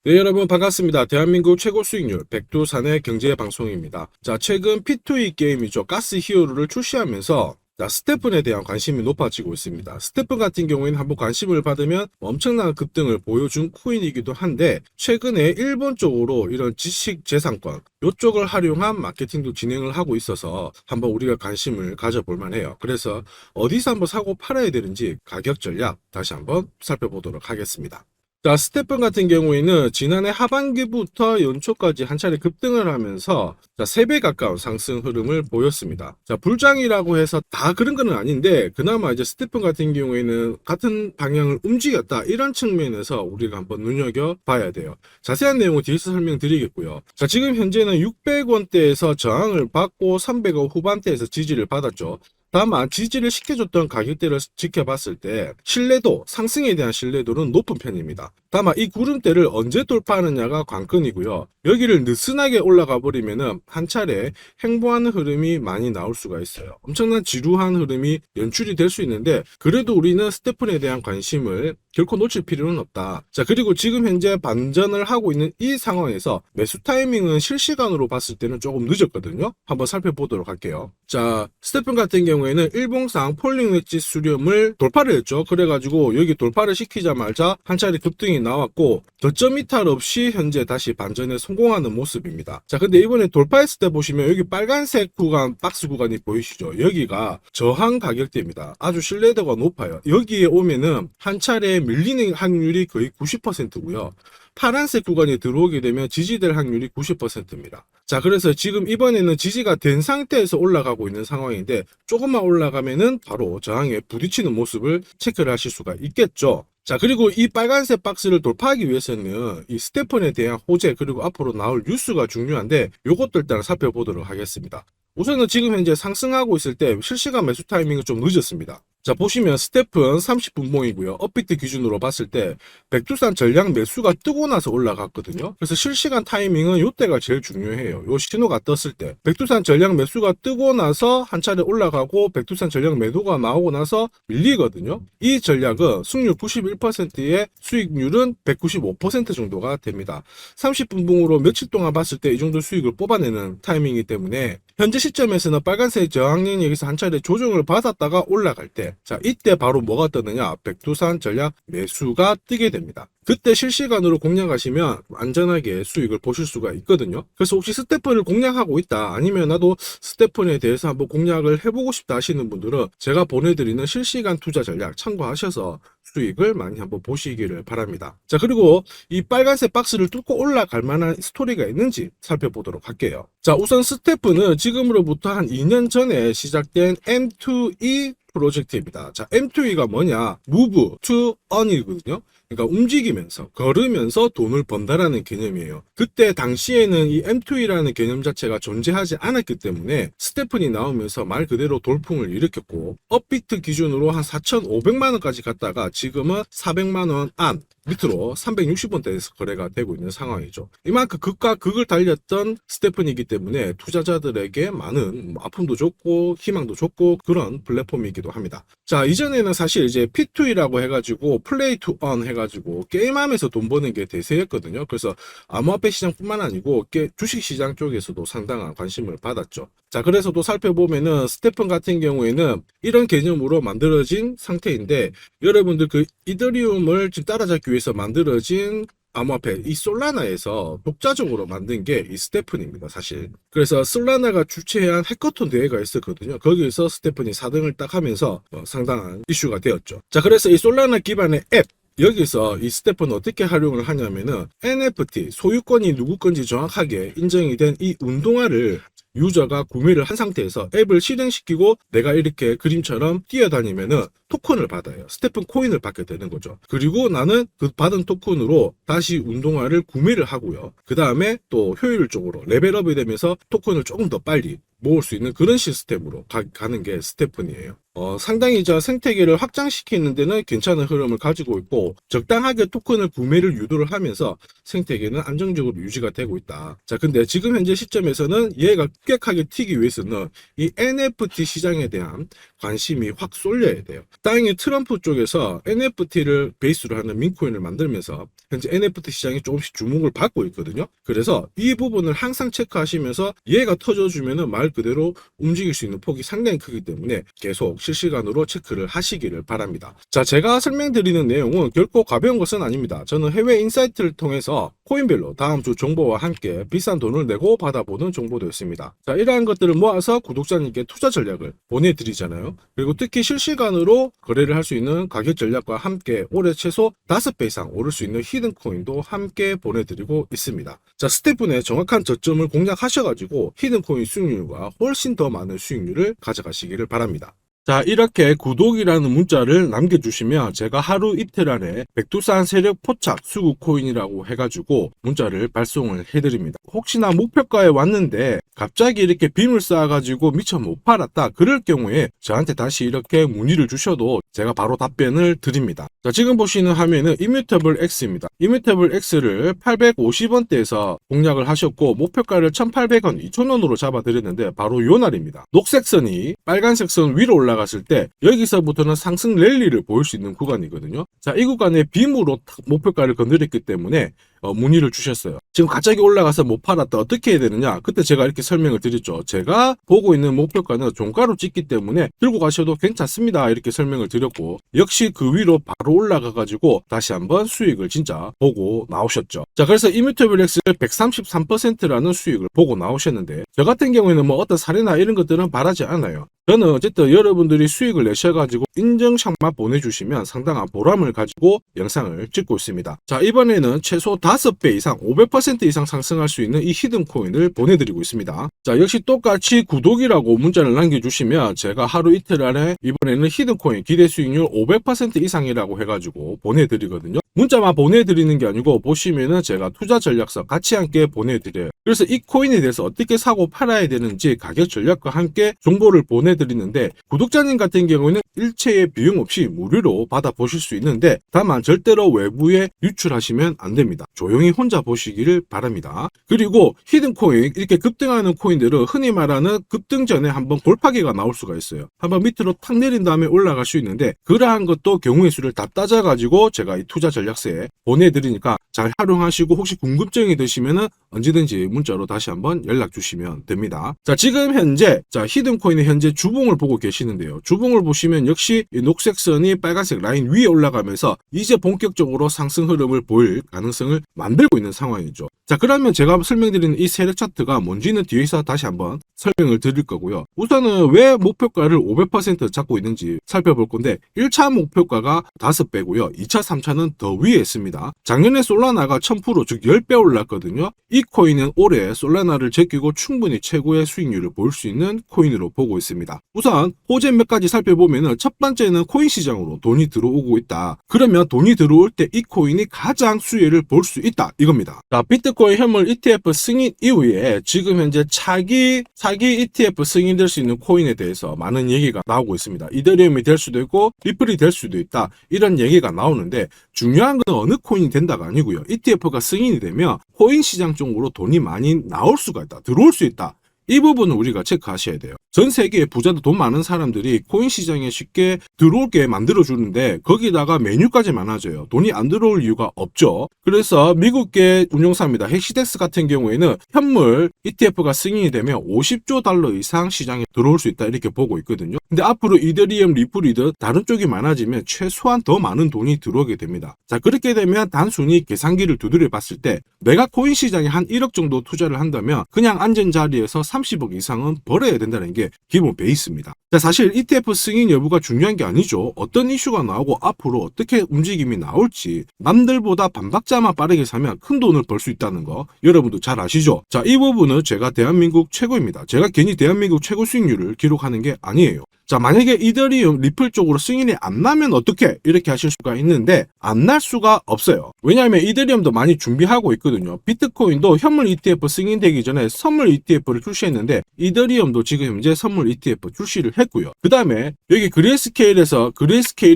네, 여러분 반갑습니다. 대한민국 최고 수익률 백두산의 경제 방송입니다. 자, 최근 P2E 게임이죠. 가스 히어로를 출시하면서 스태픈에 대한 관심이 높아지고 있습니다. 스태픈 같은 경우에는 한번 관심을 받으면 엄청난 급등을 보여준 코인이기도 한데, 최근에 일본 쪽으로 이런 지식재산권 이쪽을 활용한 마케팅도 진행을 하고 있어서 한번 우리가 관심을 가져볼 만해요. 그래서 어디서 한번 사고 팔아야 되는지 가격 전략 다시 한번 살펴보도록 하겠습니다. 자, 스테픈 같은 경우에는 지난해 하반기부터 연초까지 한 차례 급등을 하면서 3배 가까운 상승 흐름을 보였습니다. 자, 불장이라고 해서 다 그런 건 아닌데, 그나마 이제 스테픈 같은 경우에는 같은 방향을 움직였다, 이런 측면에서 우리가 한번 눈여겨봐야 돼요. 자세한 내용은 뒤에서 설명드리겠고요. 자, 지금 현재는 600원대에서 저항을 받고 300원 후반대에서 지지를 받았죠. 다만 지지를 시켜줬던 가격대를 지켜봤을 때 신뢰도, 상승에 대한 신뢰도는 높은 편입니다. 다만 이 구름대를 언제 돌파하느냐가 관건이고요. 여기를 느슨하게 올라가 버리면은 한 차례 횡보하는 흐름이 많이 나올 수가 있어요. 엄청난 지루한 흐름이 연출이 될 수 있는데, 그래도 우리는 스테픈에 대한 관심을 결코 놓칠 필요는 없다. 자, 그리고 지금 현재 반전을 하고 있는 이 상황에서 매수 타이밍은 실시간으로 봤을 때는 조금 늦었거든요. 한번 살펴보도록 할게요. 자, 스테픈 같은 경우에는 일봉상 폴링 웨지 수렴을 돌파를 했죠. 그래가지고 여기 돌파를 시키자마자 한 차례 급등이 나왔고, 저점 이탈 없이 현재 다시 반전에 성공하는 모습입니다. 자, 근데 이번에 돌파했을 때 보시면 여기 빨간색 구간, 박스 구간이 보이시죠? 여기가 저항 가격대입니다. 아주 신뢰도가 높아요. 여기에 오면은 한 차례 밀리는 확률이 거의 90%고요. 파란색 구간이 들어오게 되면 지지될 확률이 90%입니다. 자, 그래서 지금 이번에는 지지가 된 상태에서 올라가고 있는 상황인데, 조금만 올라가면은 바로 저항에 부딪히는 모습을 체크를 하실 수가 있겠죠. 자, 그리고 이 빨간색 박스를 돌파하기 위해서는 이 스테픈에 대한 호재, 그리고 앞으로 나올 뉴스가 중요한데, 요것도 일단 살펴보도록 하겠습니다. 우선은 지금 현재 상승하고 있을 때 실시간 매수 타이밍은 좀 늦었습니다. 자, 보시면 스테픈 30분봉이고요. 업비트 기준으로 봤을 때 백두산 전량 매수가 뜨고 나서 올라갔거든요. 그래서 실시간 타이밍은 이때가 제일 중요해요. 요 신호가 떴을 때 백두산 전량 매수가 뜨고 나서 한 차례 올라가고, 백두산 전량 매도가 나오고 나서 밀리거든요. 이 전략은 승률 91%에 수익률은 195% 정도가 됩니다. 30분봉으로 며칠 동안 봤을 때 이 정도 수익을 뽑아내는 타이밍이기 때문에, 현재 시점에서는 빨간색 저항력에서 한 차례 조정을 받았다가 올라갈 때, 자, 이때 바로 뭐가 뜨느냐? 백두산 전략 매수가 뜨게 됩니다. 그때 실시간으로 공략하시면 안전하게 수익을 보실 수가 있거든요. 그래서 혹시 스테픈을 공략하고 있다, 아니면 나도 스테픈에 대해서 한번 공략을 해보고 싶다 하시는 분들은 제가 보내드리는 실시간 투자 전략 참고하셔서 수익을 많이 한번 보시기를 바랍니다. 자, 그리고 이 빨간색 박스를 뚫고 올라갈 만한 스토리가 있는지 살펴보도록 할게요. 자, 우선 스테픈은 지금으로부터 한 2년 전에 시작된 M2E 프로젝트입니다. 자, M2E가 뭐냐? Move to Earn이거든요. 그러니까 움직이면서, 걸으면서 돈을 번다라는 개념이에요. 그때 당시에는 이 M2E라는 개념 자체가 존재하지 않았기 때문에 스테픈이 나오면서 말 그대로 돌풍을 일으켰고, 업비트 기준으로 한 4,500만 원까지 갔다가 지금은 400만 원 안 밑으로 360원대에서 거래가 되고 있는 상황이죠. 이만큼 극과 극을 달렸던 스테픈이기 때문에 투자자들에게 많은 아픔도 줬고 희망도 줬고 그런 플랫폼이기도 합니다. 자, 이전에는 사실 이제 P2E라고 해가지고 플레이 투 언 해가지고 게임하면서 돈 버는 게 대세였거든요. 그래서 암호화폐 시장뿐만 아니고 주식시장 쪽에서도 상당한 관심을 받았죠. 자, 그래서 또 살펴보면은 스테픈 같은 경우에는 이런 개념으로 만들어진 상태인데, 여러분들 그 이더리움을 지금 따라잡기 위해서 만들어진 암호화폐 이 솔라나에서 독자적으로 만든 게 이 스테픈입니다, 사실. 그래서 솔라나가 주최한 해커톤 대회가 있었거든요. 거기에서 스테픈이 4등을 딱 하면서 상당한 이슈가 되었죠. 자, 그래서 이 솔라나 기반의 앱, 여기서 이 스테픈 어떻게 활용을 하냐면은 NFT 소유권이 누구 건지 정확하게 인정이 된 이 운동화를 유저가 구매를 한 상태에서 앱을 실행시키고 내가 이렇게 그림처럼 뛰어다니면은 토큰을 받아요. 스테픈 코인을 받게 되는 거죠. 그리고 나는 그 받은 토큰으로 다시 운동화를 구매를 하고요. 그 다음에 또 효율적으로 레벨업이 되면서 토큰을 조금 더 빨리 모을 수 있는 그런 시스템으로 가는 게 스테픈이에요. 상당히 생태계를 확장시키는 데는 괜찮은 흐름을 가지고 있고 적당하게 토큰을 구매를 유도를 하면서 생태계는 안정적으로 유지가 되고 있다. 자, 근데 지금 현재 시점에서는 얘가 급격하게 튀기 위해서는 이 NFT 시장에 대한 관심이 확 쏠려야 돼요. 다행히 트럼프 쪽에서 NFT를 베이스로 하는 민코인을 만들면서 현재 NFT 시장이 조금씩 주목을 받고 있거든요. 그래서 이 부분을 항상 체크하시면서 얘가 터져주면은 말 그대로 움직일 수 있는 폭이 상당히 크기 때문에 계속 실시간으로 체크를 하시기를 바랍니다. 자, 제가 설명드리는 내용은 결코 가벼운 것은 아닙니다. 저는 해외 인사이트를 통해서 코인별로 다음 주 정보와 함께 비싼 돈을 내고 받아보는 정보도였습니다. 자, 이러한 것들을 모아서 구독자님께 투자 전략을 보내드리잖아요. 그리고 특히 실시간으로 거래를 할 수 있는 가격 전략과 함께 올해 최소 5배 이상 오를 수 있는 히든코인도 함께 보내드리고 있습니다. 자, 스태프분의 정확한 저점을 공략하셔가지고 히든코인 수익률과 훨씬 더 많은 수익률을 가져가시기를 바랍니다. 자, 이렇게 구독이라는 문자를 남겨주시면 제가 하루 이틀 안에 백두산 세력 포착 수급 코인이라고 해가지고 문자를 발송을 해드립니다. 혹시나 목표가에 왔는데 갑자기 이렇게 빔을 쌓아가지고 미처 못 팔았다 그럴 경우에 저한테 다시 이렇게 문의를 주셔도 제가 바로 답변을 드립니다. 자, 지금 보시는 화면은 이뮤터블 X입니다. 이뮤터블 X를 850원대에서 공략을 하셨고 목표가를 1,800원, 2,000원으로 잡아드렸는데 바로 요 날입니다. 녹색 선이 빨간색 선 위로 올라갔을 때 여기서부터는 상승 랠리를 보일 수 있는 구간이거든요. 자, 이 구간에 빔으로 목표가를 건드렸기 때문에 문의를 주셨어요. 지금 갑자기 올라가서 못 팔았다 어떻게 해야 되느냐, 그때 제가 이렇게 설명을 드렸죠. 제가 보고 있는 목표가는 종가로 찍기 때문에 들고 가셔도 괜찮습니다 이렇게 설명을 드렸고, 역시 그 위로 바로 올라가 가지고 다시 한번 수익을 진짜 보고 나오셨죠. 자, 그래서 이뮤터블 X를 133%라는 수익을 보고 나오셨는데 저 같은 경우에는 뭐 어떤 사례나 이런 것들은 바라지 않아요. 저는 어쨌든 여러분들이 수익을 내셔가지고 인증샷만 보내주시면 상당한 보람을 가지고 영상을 찍고 있습니다. 자, 이번에는 최소 5배 이상 500% 이상 상승할 수 있는 이 히든코인을 보내드리고 있습니다. 자, 역시 똑같이 구독이라고 문자를 남겨주시면 제가 하루 이틀 안에 이번에는 히든코인 기대 수익률 500% 이상이라고 해가지고 보내드리거든요. 문자만 보내드리는 게 아니고 보시면은 제가 투자 전략서 같이 함께 보내드려요. 그래서 이 코인에 대해서 어떻게 사고 팔아야 되는지 가격 전략과 함께 정보를 보내드리는데 구독자님 같은 경우에는 일체의 비용 없이 무료로 받아보실 수 있는데 다만 절대로 외부에 유출하시면 안 됩니다. 조용히 혼자 보시기를 바랍니다. 그리고 히든코인 이렇게 급등하는 코인들은 흔히 말하는 급등 전에 한번 골파기가 나올 수가 있어요. 한번 밑으로 탁 내린 다음에 올라갈 수 있는데 그러한 것도 경우의 수를 다 따져가지고 제가 이 투자 전략서에 보내드리니까 잘 활용하시고 혹시 궁금증이 드시면은 언제든지 문자로 다시 한번 연락 주시면 됩니다. 자, 지금 현재 히든코인의 현재 주봉을 보고 계시는데요. 주봉을 보시면 역시 이 녹색 선이 빨간색 라인 위에 올라가면서 이제 본격적으로 상승 흐름을 보일 가능성을 만들고 있는 상황이죠. 자, 그러면 제가 설명드리는 이 세력 차트가 뭔지는 뒤에서 다시 한번 설명을 드릴 거고요. 우선은 왜 목표가를 500% 잡고 있는지 살펴볼 건데 1차 목표가가 5배고요. 2차, 3차는 더 위에 있습니다. 작년에 솔라나가 1000% 즉 10배 올랐거든요. 이 코인은 올해 솔라나를 제끼고 충분히 최고의 수익률을 볼 수 있는 코인으로 보고 있습니다. 우선 호재 몇 가지 살펴보면 첫 번째는 코인 시장으로 돈이 들어오고 있다. 그러면 돈이 들어올 때 이 코인이 가장 수혜를 볼 수 있다 이겁니다. 자, 비트코인 현물 ETF 승인 이후에 지금 현재 차기 ETF 승인될 수 있는 코인에 대해서 많은 얘기가 나오고 있습니다. 이더리움이 될 수도 있고 리플이 될 수도 있다 이런 얘기가 나오는데 중요한 건 어느 코인이 된다가 아니고요. ETF가 승인이 되면 코인 시장 쪽으로 돈이 많이 나올 수가 있다, 들어올 수 있다. 이 부분은 우리가 체크하셔야 돼요. 전 세계의 부자도 돈 많은 사람들이 코인 시장에 쉽게 들어올게 만들어주는데 거기다가 메뉴까지 많아져요. 돈이 안 들어올 이유가 없죠. 그래서 미국계 운용사입니다. 헥시덱스 같은 경우에는 현물 ETF가 승인이 되면 50조 달러 이상 시장에 들어올 수 있다 이렇게 보고 있거든요. 근데 앞으로 이더리움, 리플이든 다른 쪽이 많아지면 최소한 더 많은 돈이 들어오게 됩니다. 자, 그렇게 되면 단순히 계산기를 두드려 봤을 때 내가 코인 시장에 한 1억 정도 투자를 한다면 그냥 앉은 자리에서 30억 이상은 벌어야 된다는 게 기본 베이스입니다. 자, 사실 ETF 승인 여부가 중요한 게 아니죠. 어떤 이슈가 나오고 앞으로 어떻게 움직임이 나올지 남들보다 반박자만 빠르게 사면 큰 돈을 벌 수 있다는 거 여러분도 잘 아시죠? 자, 이 부분은 제가 대한민국 최고입니다. 제가 괜히 대한민국 최고 수익률을 기록하는 게 아니에요. 자, 만약에 이더리움 리플 쪽으로 승인이 안 나면 어떻게? 이렇게 하실 수가 있는데 안 날 수가 없어요. 왜냐하면 이더리움도 많이 준비하고 있거든요. 비트코인도 현물 ETF 승인되기 전에 선물 ETF를 출시했는데 이더리움도 지금 현재 선물 ETF 출시를 했고요. 그 다음에 여기 그레이스케일이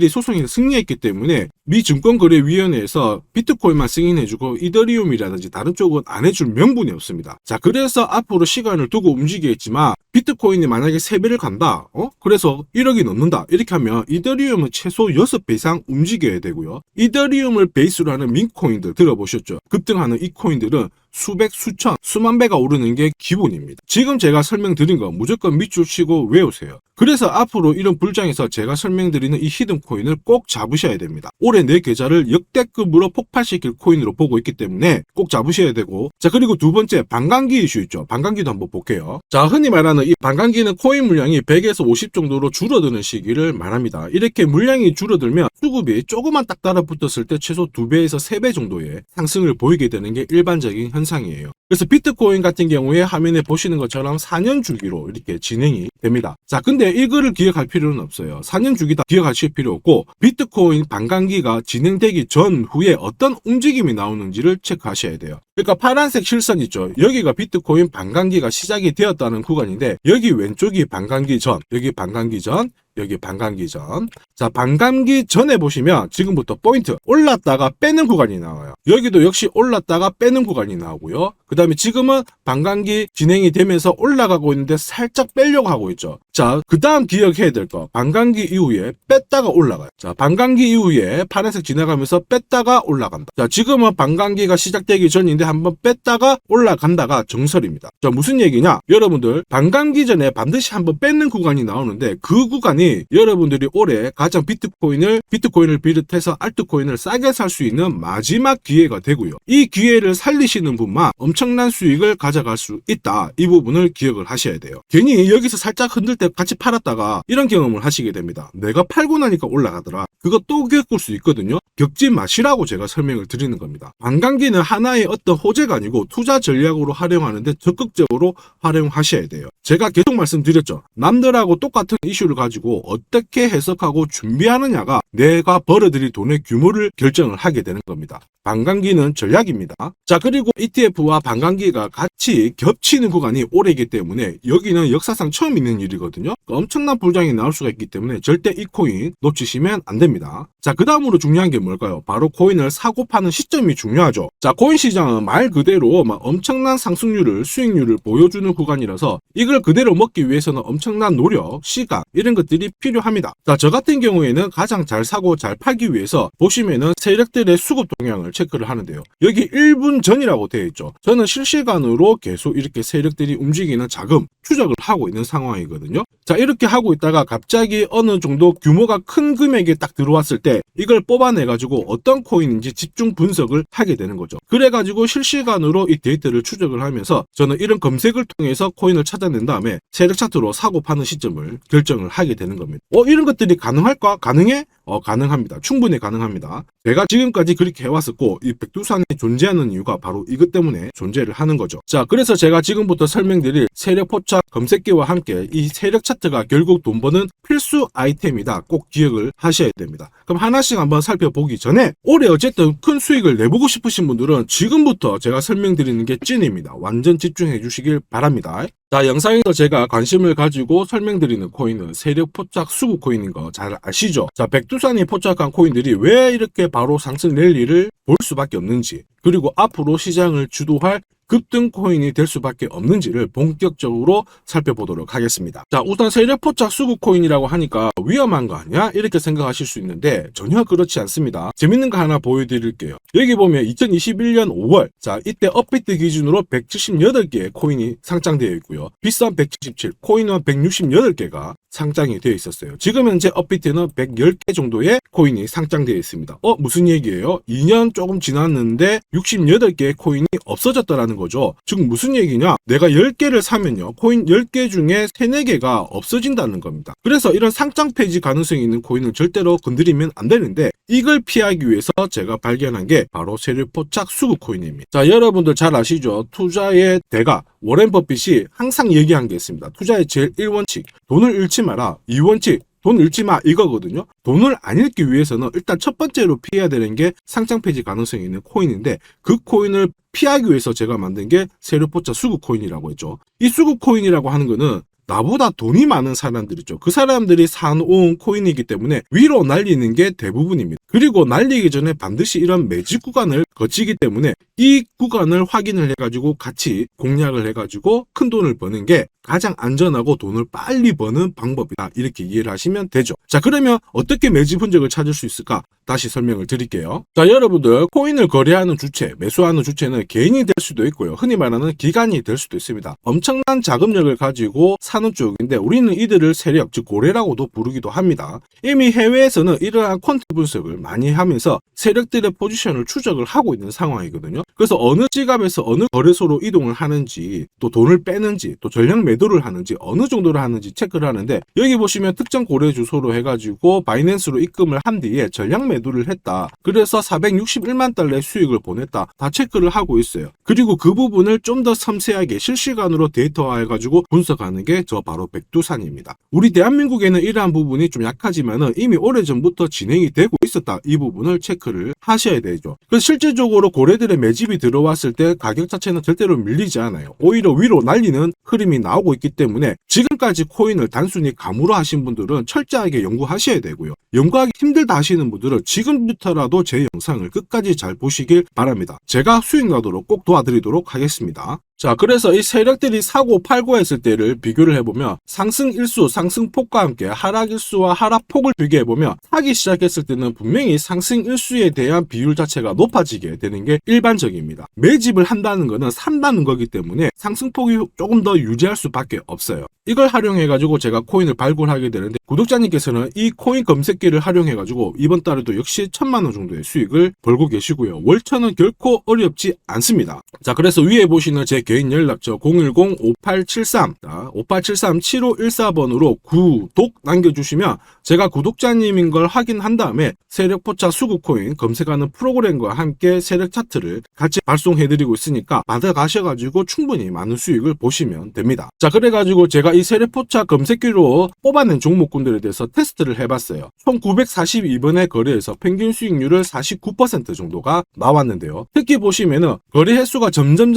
소송에서 승리했기 때문에 미 증권거래위원회에서 비트코인만 승인해주고 이더리움이라든지 다른 쪽은 안 해줄 명분이 없습니다. 자, 그래서 앞으로 시간을 두고 움직이겠지만 비트코인이 만약에 3배를 간다, 그래서 1억이 넘는다, 이렇게 하면 이더리움은 최소 6배 이상 움직여야 되고요. 이더리움을 베이스로 하는 민코인들 들어보셨죠? 급등하는 이 코인들은 수백, 수천, 수만 배가 오르는 게 기본입니다. 지금 제가 설명드린 거 무조건 밑줄 치고 외우세요. 그래서 앞으로 이런 불장에서 제가 설명드리는 이 히든 코인을 꼭 잡으셔야 됩니다. 올해 내 계좌를 역대급으로 폭발시킬 코인으로 보고 있기 때문에 꼭 잡으셔야 되고, 자, 그리고 두 번째 반감기 이슈 있죠. 반감기도 한번 볼게요. 자, 흔히 말하는 이 반감기는 코인 물량이 100에서 50 정도로 줄어드는 시기를 말합니다. 이렇게 물량이 줄어들면 수급이 조금만 딱 달라붙었을 때 최소 2배에서 3배 정도의 상승을 보이게 되는 게 일반적인 현상이에요. 그래서 비트코인 같은 경우에 화면에 보시는 것처럼 4년 주기로 이렇게 진행이 됩니다. 자, 근데 이거를 기억할 필요는 없어요. 4년 주기 다 기억하실 필요 없고 비트코인 반감기가 진행되기 전후에 어떤 움직임이 나오는지를 체크하셔야 돼요. 그러니까 파란색 실선 있죠. 여기가 비트코인 반감기가 시작이 되었다는 구간인데 여기 왼쪽이 반감기 전, 여기 반감기 전, 여기 반감기 전. 자, 반감기 전에 보시면 지금부터 포인트 올랐다가 빼는 구간이 나와요. 여기도 역시 올랐다가 빼는 구간이 나오고요. 그 다음에 지금은 반감기 진행이 되면서 올라가고 있는데 살짝 빼려고 하고 있죠. 자, 그 다음 기억해야 될 거, 반감기 이후에 뺐다가 올라가요. 자, 반감기 이후에 파란색 지나가면서 뺐다가 올라간다. 자, 지금은 반감기가 시작되기 전인데 한번 뺐다가 올라간다가 정설입니다. 자, 무슨 얘기냐? 여러분들 반감기 전에 반드시 한번 뺏는 구간이 나오는데 그 구간이 여러분들이 올해 가장 비트코인을 비롯해서 알트코인을 싸게 살 수 있는 마지막 기회가 되고요. 이 기회를 살리시는 분만 엄청난 수익을 가져갈 수 있다. 이 부분을 기억을 하셔야 돼요. 괜히 여기서 살짝 흔들 때 같이 팔았다가 이런 경험을 하시게 됩니다. 내가 팔고 나니까 올라가더라. 그거 또 겪을 수 있거든요. 겪지 마시라고 제가 설명을 드리는 겁니다. 반감기는 하나의 어떤 호재가 아니고 투자 전략으로 활용하는데 적극적으로 활용하셔야 돼요. 제가 계속 말씀드렸죠. 남들하고 똑같은 이슈를 가지고 어떻게 해석하고 준비하느냐가 내가 벌어들일 돈의 규모를 결정을 하게 되는 겁니다. 반감기는 전략입니다. 자, 그리고 ETF와 반감기가 같이 겹치는 구간이 올해이기 때문에 여기는 역사상 처음 있는 일이거든요. 엄청난 불장이 나올 수가 있기 때문에 절대 이 코인 놓치시면 안 됩니다. 자, 그 다음으로 중요한 게 뭘까요? 바로 코인을 사고 파는 시점이 중요하죠. 자, 코인 시장은 말 그대로 엄청난 상승률을, 수익률을 보여주는 구간이라서 이걸 그대로 먹기 위해서는 엄청난 노력, 시간 이런 것들이 필요합니다. 자, 저 같은 경우에는 가장 잘 사고 잘 팔기 위해서 보시면은 세력들의 수급 동향을 체크를 하는데요. 여기 1분 전이라고 되어 있죠. 저는 실시간으로 계속 이렇게 세력들이 움직이는 자금 추적을 하고 있는 상황이거든요. 자, 이렇게 하고 있다가 갑자기 어느 정도 규모가 큰 금액이 딱 들어왔을 때 이걸 뽑아내가지고 어떤 코인인지 집중 분석을 하게 되는 거죠. 그래가지고 실시간으로 이 데이터를 추적을 하면서 저는 이런 검색을 통해서 코인을 찾아낸 다음에 세력 차트로 사고 파는 시점을 결정을 하게 되는 겁니다. 이런 것들이 가능할까? 가능해? 가능합니다. 충분히 가능합니다. 제가 지금까지 그렇게 해왔었고 이 백두산이 존재하는 이유가 바로 이것 때문에 존재를 하는 거죠. 자, 그래서 제가 지금부터 설명드릴 세력 포착 검색기와 함께 이 세력 차트가 결국 돈 버는 필수 아이템이다. 꼭 기억을 하셔야 됩니다. 그럼 하나씩 한번 살펴보기 전에 올해 어쨌든 큰 수익을 내보고 싶으신 분들은 지금부터 제가 설명드리는 게 찐입니다. 완전 집중해 주시길 바랍니다. 자, 영상에서 제가 관심을 가지고 설명드리는 코인은 세력 포착 수급 코인인 거 잘 아시죠? 자, 백두산이 포착한 코인들이 왜 이렇게 바로 상승 랠리를 볼 수밖에 없는지, 그리고 앞으로 시장을 주도할 급등 코인이 될 수밖에 없는지를 본격적으로 살펴보도록 하겠습니다. 자, 우선 세력 포착 수급 코인이라고 하니까 위험한 거 아니야? 이렇게 생각하실 수 있는데 전혀 그렇지 않습니다. 재밌는 거 하나 보여드릴게요. 여기 보면 2021년 5월, 자, 이때 업비트 기준으로 178개의 코인이 상장되어 있고요. 비싼 177, 코인은 168개가 상장이 되어 있었어요. 지금 현재 업비트는 110개 정도의 코인이 상장되어 있습니다. 무슨 얘기예요? 2년 조금 지났는데 68개의 코인이 없어졌다라는 된다는 거죠. 즉 무슨 얘기냐? 내가 10개를 사면요, 코인 10개 중에 3, 4개가 없어진다는 겁니다. 그래서 이런 상장 폐지 가능성이 있는 코인을 절대로 건드리면 안 되는데, 이걸 피하기 위해서 제가 발견한 게 바로 세력포착 수급 코인입니다. 자, 여러분들 잘 아시죠? 투자의 대가 워렌 버핏이 항상 얘기한 게 있습니다. 투자의 제일 1원칙, 돈을 잃지 마라. 2원칙, 돈 잃지 마, 이거거든요. 돈을 안 잃기 위해서는 일단 첫 번째로 피해야 되는 게 상장 폐지 가능성이 있는 코인인데, 그 코인을 피하기 위해서 제가 만든 게 세력포착 수급 코인이라고 했죠. 이 수급 코인이라고 하는 거는 나보다 돈이 많은 사람들이죠. 그 사람들이 사놓은 코인이기 때문에 위로 날리는 게 대부분입니다. 그리고 날리기 전에 반드시 이런 매집 구간을 거치기 때문에 이 구간을 확인을 해가지고 같이 공략을 해가지고 큰 돈을 버는 게 가장 안전하고 돈을 빨리 버는 방법이다, 이렇게 이해를 하시면 되죠. 자, 그러면 어떻게 매집 흔적을 찾을 수 있을까? 다시 설명을 드릴게요. 자, 여러분들, 코인을 거래하는 주체, 매수하는 주체는 개인이 될 수도 있고요, 흔히 말하는 기관이 될 수도 있습니다. 엄청난 자금력을 가지고 사는 쪽인데 우리는 이들을 세력, 즉 고래라고도 부르기도 합니다. 이미 해외에서는 이러한 퀀트 분석을 많이 하면서 세력들의 포지션을 추적을 하고 있는 상황이거든요. 그래서 어느 지갑에서 어느 거래소로 이동을 하는지, 또 돈을 빼는지, 또 전량 매도를 하는지, 어느 정도를 하는지 체크를 하는데, 여기 보시면 특정 거래 주소로 해가지고 바이낸스로 입금을 한 뒤에 전량 매도를 했다, 그래서 461만 달러의 수익을 보냈다, 다 체크를 하고 있어요. 그리고 그 부분을 좀 더 섬세하게 실시간으로 데이터화해가지고 분석하는 게 저 바로 백두산입니다. 우리 대한민국에는 이러한 부분이 좀 약하지만은 이미 오래전부터 진행이 되고 있었다, 이 부분을 체크를 하셔야 되죠. 그래서 실질적으로 고래들의 매집이 들어왔을 때 가격 자체는 절대로 밀리지 않아요. 오히려 위로 날리는 흐름이 나오고 있기 때문에 지금까지 코인을 단순히 감으로 하신 분들은 철저하게 연구하셔야 되고요. 연구하기 힘들다 하시는 분들은 지금부터라도 제 영상을 끝까지 잘 보시길 바랍니다. 제가 수익 나도록 꼭 도와드리도록 하겠습니다. 자, 그래서 이 세력들이 사고 팔고 했을 때를 비교를 해보면 상승 일수, 상승폭과 함께 하락 일수와 하락폭을 비교해보면 사기 시작했을 때는 분명히 상승 일수에 대한 비율 자체가 높아지게 되는 게 일반적입니다. 매집을 한다는 거는 산다는 거기 때문에 상승폭이 조금 더 유지할 수밖에 없어요. 이걸 활용해가지고 제가 코인을 발굴하게 되는데, 구독자님께서는 이 코인 검색기를 활용해가지고 이번 달에도 역시 1000만원 정도의 수익을 벌고 계시고요. 월천은 결코 어렵지 않습니다. 자, 그래서 위에 보시는 제 개인 연락처 010-5873-7514번으로 구독 남겨주시면 제가 구독자님인 걸 확인한 다음에 세력포착 수급코인 검색하는 프로그램과 함께 세력 차트를 같이 발송해드리고 있으니까 받아가셔가지고 충분히 많은 수익을 보시면 됩니다. 자, 그래가지고 제가 이 세력포착 검색기로 뽑아낸 종목군들에 대해서 테스트를 해봤어요. 총 942번의 거래에서 평균 수익률을 49% 정도가 나왔는데요. 특히 보시면은 거래 횟수가 점점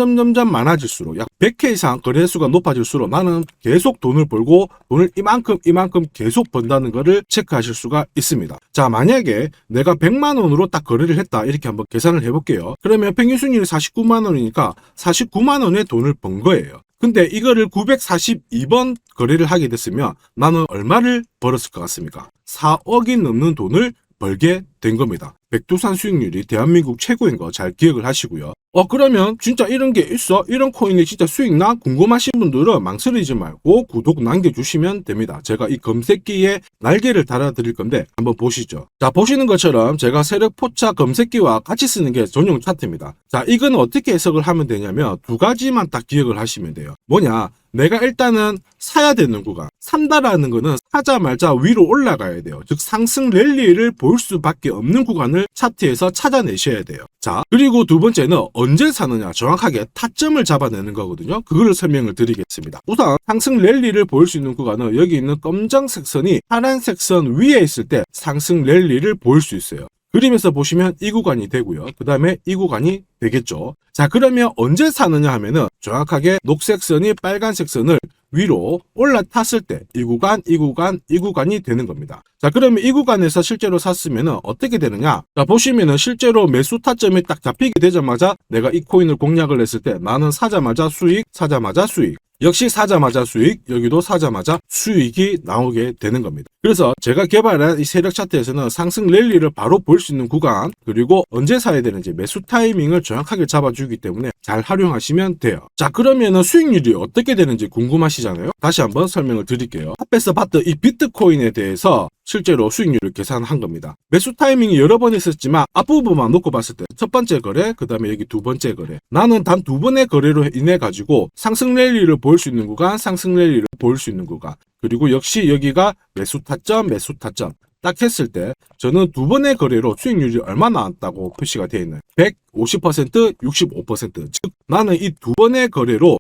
많아질수록 약 100회 이상 거래 횟수가 높아질수록 나는 계속 돈을 벌고 돈을 이만큼 계속 번다는 거를 체크하실 수가 있습니다. 자, 만약에 내가 100만원으로 딱 거래를 했다, 이렇게 한번 계산을 해볼게요. 그러면 평균 수익률이 49만원이니까 49만원의 돈을 번 거예요. 근데 이거를 942번 거래를 하게 됐으면 나는 얼마를 벌었을 것 같습니까? 4억이 넘는 돈을 벌게 된 겁니다. 백두산 수익률이 대한민국 최고인 거 잘 기억을 하시고요. 그러면 진짜 이런 게 있어? 이런 코인이 진짜 수익 나? 궁금하신 분들은 망설이지 말고 구독 남겨주시면 됩니다. 제가 이 검색기에 날개를 달아드릴 건데 한번 보시죠. 자, 보시는 것처럼 제가 세력포착 검색기와 같이 쓰는 게 전용 차트입니다. 자, 이건 어떻게 해석을 하면 되냐면 두 가지만 딱 기억을 하시면 돼요. 뭐냐? 내가 일단은 사야 되는 구간, 산다라는 거는 사자마자 위로 올라가야 돼요. 즉 상승 랠리를 볼 수밖에 없는 구간을 차트에서 찾아내셔야 돼요. 자, 그리고 두 번째는 언제 사느냐, 정확하게 타점을 잡아내는 거거든요. 그거를 설명을 드리겠습니다. 우선 상승 랠리를 볼 수 있는 구간은 여기 있는 검정색 선이 파란색 선 위에 있을 때 상승 랠리를 볼 수 있어요. 그림에서 보시면 이 구간이 되고요. 그 다음에 이 구간이 되겠죠. 자, 그러면 언제 사느냐 하면은 정확하게 녹색 선이 빨간색 선을 위로 올라탔을 때 이 구간이 되는 겁니다. 자, 그러면 이 구간에서 실제로 샀으면은 어떻게 되느냐? 자, 보시면은 실제로 매수 타점이 딱 잡히게 되자마자 내가 이 코인을 공략을 했을 때 나는 사자마자 수익, 역시 사자마자 수익, 여기도 사자마자 수익이 나오게 되는 겁니다. 그래서 제가 개발한 이 세력 차트에서는 상승 랠리를 바로 볼 수 있는 구간, 그리고 언제 사야 되는지 매수 타이밍을 정확하게 잡아주기 때문에 잘 활용하시면 돼요. 자, 그러면은 수익률이 어떻게 되는지 궁금하시잖아요. 다시 한번 설명을 드릴게요. 앞에서 봤던 이 비트코인에 대해서 실제로 수익률을 계산한 겁니다. 매수 타이밍이 여러 번 있었지만 앞부분만 놓고 봤을 때 첫 번째 거래, 그 다음에 여기 두 번째 거래. 나는 단 두 번의 거래로 인해 가지고 상승 랠리를 볼 수 있는 구간, 상승 랠리를 볼 수 있는 구간. 그리고 역시 여기가 매수 타점, 매수 타점. 딱 했을 때 저는 두 번의 거래로 수익률이 얼마 나왔다고 표시가 되어 있나요? 150%, 65%. 즉 나는 이 두 번의 거래로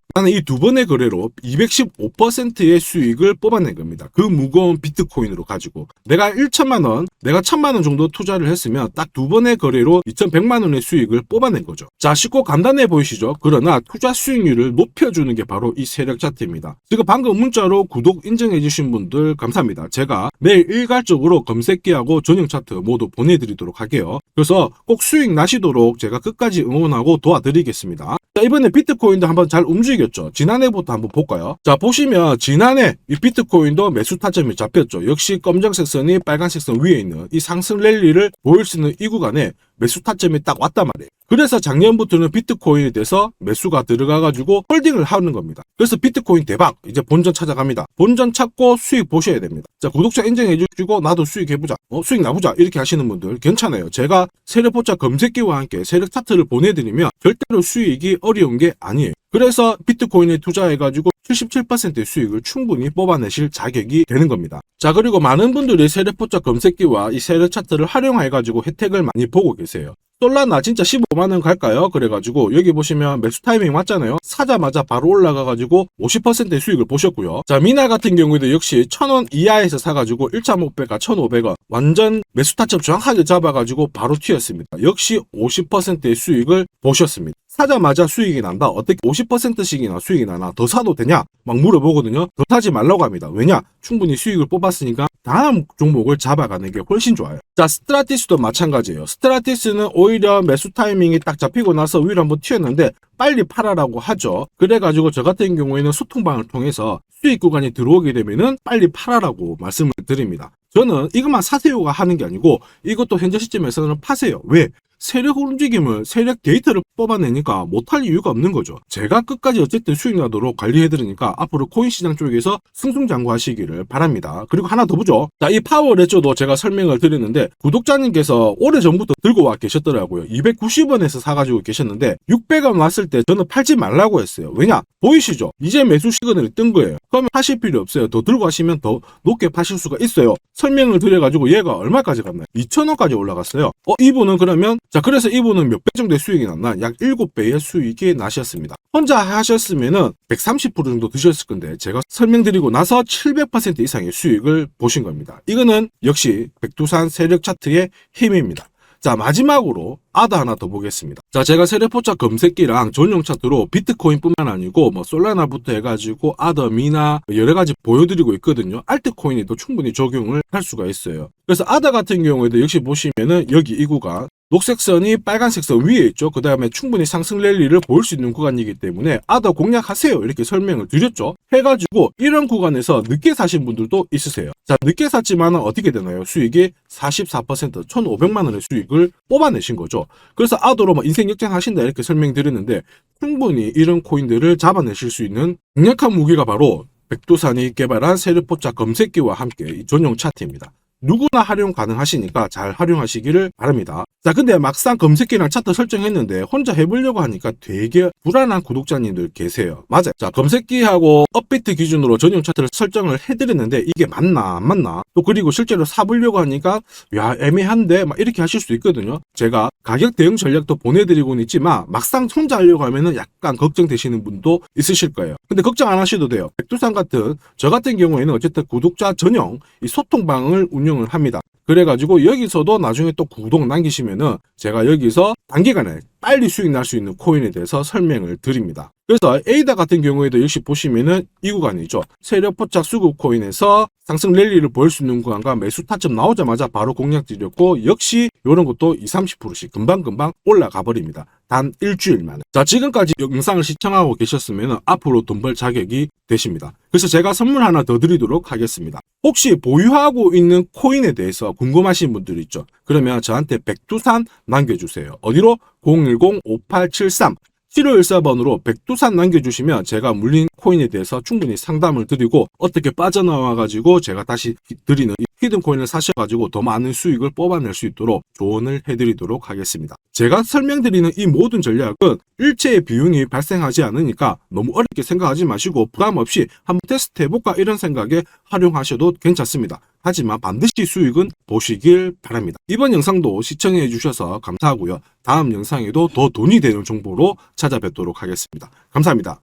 215%의 수익을 뽑아낸 겁니다. 그 무거운 비트코인으로 가지고 내가 1천만 원, 내가 1,000만 원 정도 투자를 했으면 딱 두 번의 거래로 2,100만 원의 수익을 뽑아낸 거죠. 자, 쉽고 간단해 보이시죠? 그러나 투자 수익률을 높여주는 게 바로 이 세력 차트입니다. 지금 방금 문자로 구독 인정해 주신 분들 감사합니다. 제가 매일 일괄적으로 검색기하고 전용 차트 모두 보내드리도록 할게요. 그래서 꼭 수익 나시도록 제가 끝까지 응원하고 도와드리겠습니다. 자, 이번에 비트코인도 한번 잘 움직였죠. 지난해부터 한번 볼까요? 자, 보시면 지난해 이 비트코인도 매수 타점이 잡혔죠. 역시 검정색 선이 빨간색 선 위에 있는 이 상승 랠리를 보일 수 있는 이 구간에 매수 타점이 딱 왔단 말이에요. 그래서 작년부터는 비트코인에 대해서 매수가 들어가가지고 홀딩을 하는 겁니다. 그래서 비트코인 대박, 이제 본전 찾아갑니다. 본전 찾고 수익 보셔야 됩니다. 자, 구독자 인정해주시고 나도 수익 해보자, 수익 나보자 이렇게 하시는 분들 괜찮아요. 제가 세력포차 검색기와 함께 세력 차트를 보내드리면 절대로 수익이 어려운 게 아니에요. 그래서 비트코인에 투자해가지고 77%의 수익을 충분히 뽑아내실 자격이 되는 겁니다. 자, 그리고 많은 분들이 세력포차 검색기와 이 세력 차트를 활용해가지고 혜택을 많이 보고 계세요. 솔라나 진짜 15만원 갈까요? 그래가지고 여기 보시면 매수 타이밍 맞잖아요. 사자마자 바로 올라가가지고 50%의 수익을 보셨고요. 자, 미나 같은 경우에도 역시 1,000원 이하에서 사가지고 1.5배가 1,500원 완전 매수 타점 정확하게 잡아가지고 바로 튀었습니다. 역시 50%의 수익을 보셨습니다. 사자마자 수익이 난다. 어떻게 50%씩이나 수익이 나나? 더 사도 되냐? 막 물어보거든요. 더 사지 말라고 합니다. 왜냐? 충분히 수익을 뽑았으니까 다음 종목을 잡아가는 게 훨씬 좋아요. 자, 스트라티스도 마찬가지예요. 스트라티스는 오히려 매수 타이밍이 딱 잡히고 나서 위로 한번 튀었는데 빨리 팔아라고 하죠. 그래가지고 저 같은 경우에는 소통방을 통해서 수익 구간이 들어오게 되면은 빨리 팔아라고 말씀을 드립니다. 저는 이것만 사세요가 하는 게 아니고 이것도 현재 시점에서는 파세요. 왜? 세력 움직임을, 세력 데이터를 뽑아내니까 못할 이유가 없는 거죠. 제가 끝까지 어쨌든 수익 나도록 관리해드리니까 앞으로 코인 시장 쪽에서 승승장구하시기를 바랍니다. 그리고 하나 더 보죠. 자, 이 파워레저도 제가 설명을 드렸는데 구독자님께서 오래전부터 들고 와 계셨더라고요. 290원에서 사가지고 계셨는데 600원 왔을 때 저는 팔지 말라고 했어요. 왜냐? 보이시죠? 이제 매수 시그널이 뜬 거예요. 그러면 파실 필요 없어요. 더 들고 가시면 더 높게 파실 수가 있어요. 설명을 드려가지고 얘가 얼마까지 갔나요? 2,000원까지 올라갔어요. 이분은 그러면 자, 그래서 이분은 몇 배 정도의 수익이 났나? 약 7배의 수익이 나셨습니다. 혼자 하셨으면은 130% 정도 드셨을 건데 제가 설명드리고 나서 700% 이상의 수익을 보신 겁니다. 이거는 역시 백두산 세력 차트의 힘입니다. 자, 마지막으로 아더 하나 더 보겠습니다. 자, 제가 세력포차 검색기랑 전용 차트로 비트코인뿐만 아니고 솔라나부터 해가지고 아더, 미나 여러 가지 보여드리고 있거든요. 알트코인에도 충분히 적용을 할 수가 있어요. 그래서 아더 같은 경우에도 역시 보시면은 여기 이 구간 녹색 선이 빨간색 선 위에 있죠. 그 다음에 충분히 상승 랠리를 볼 수 있는 구간이기 때문에 아더 공략하세요 이렇게 설명을 드렸죠. 해가지고 이런 구간에서 늦게 사신 분들도 있으세요. 자, 늦게 샀지만 어떻게 되나요? 수익이 44% 1,500만 원의 수익을 뽑아내신 거죠. 그래서 아더로 인생 역전하신다 이렇게 설명드렸는데 충분히 이런 코인들을 잡아내실 수 있는 강력한 무기가 바로 백두산이 개발한 세력포차 검색기와 함께 이 전용 차트입니다. 누구나 활용 가능하시니까 잘 활용하시기를 바랍니다. 자, 근데 막상 검색기랑 차트 설정했는데 혼자 해보려고 하니까 되게 불안한 구독자님들 계세요. 맞아요. 자, 검색기하고 업비트 기준으로 전용 차트를 설정을 해드렸는데 이게 맞나 안 맞나? 또 그리고 실제로 사보려고 하니까 야, 애매한데 막 이렇게 하실 수 있거든요. 제가 가격 대응 전략도 보내드리고는 있지만 막상 혼자 하려고 하면은 약간 걱정되시는 분도 있으실 거예요. 근데 걱정 안 하셔도 돼요. 백두산 같은 저 같은 경우에는 어쨌든 구독자 전용 이 소통방을 운영을 합니다. 그래가지고 여기서도 나중에 또 구독 남기시면은 제가 여기서 단기간에 빨리 수익 날 수 있는 코인에 대해서 설명을 드립니다. 그래서 에이다 같은 경우에도 역시 보시면은 이 구간이죠. 세력포착 수급 코인에서 상승 랠리를 보일 수 있는 구간과 매수 타점 나오자마자 바로 공략 드렸고 역시 이런 것도 20-30%씩 금방금방 올라가 버립니다. 단 일주일 만에. 자, 지금까지 영상을 시청하고 계셨으면 앞으로 돈 벌 자격이 되십니다. 그래서 제가 선물 하나 더 드리도록 하겠습니다. 혹시 보유하고 있는 코인에 대해서 궁금하신 분들 있죠? 그러면 저한테 백두산 남겨주세요. 어디로? 010-5873 7514번으로 백두산 남겨주시면 제가 물린 코인에 대해서 충분히 상담을 드리고 어떻게 빠져나와가지고 제가 다시 드리는 이 히든 코인을 사셔가지고 더 많은 수익을 뽑아낼 수 있도록 조언을 해드리도록 하겠습니다. 제가 설명드리는 이 모든 전략은 일체의 비용이 발생하지 않으니까 너무 어렵게 생각하지 마시고 부담 없이 한번 테스트 해볼까 이런 생각에 활용하셔도 괜찮습니다. 하지만 반드시 수익은 보시길 바랍니다. 이번 영상도 시청해 주셔서 감사하고요. 다음 영상에도 더 돈이 되는 정보로 찾아뵙도록 하겠습니다. 감사합니다.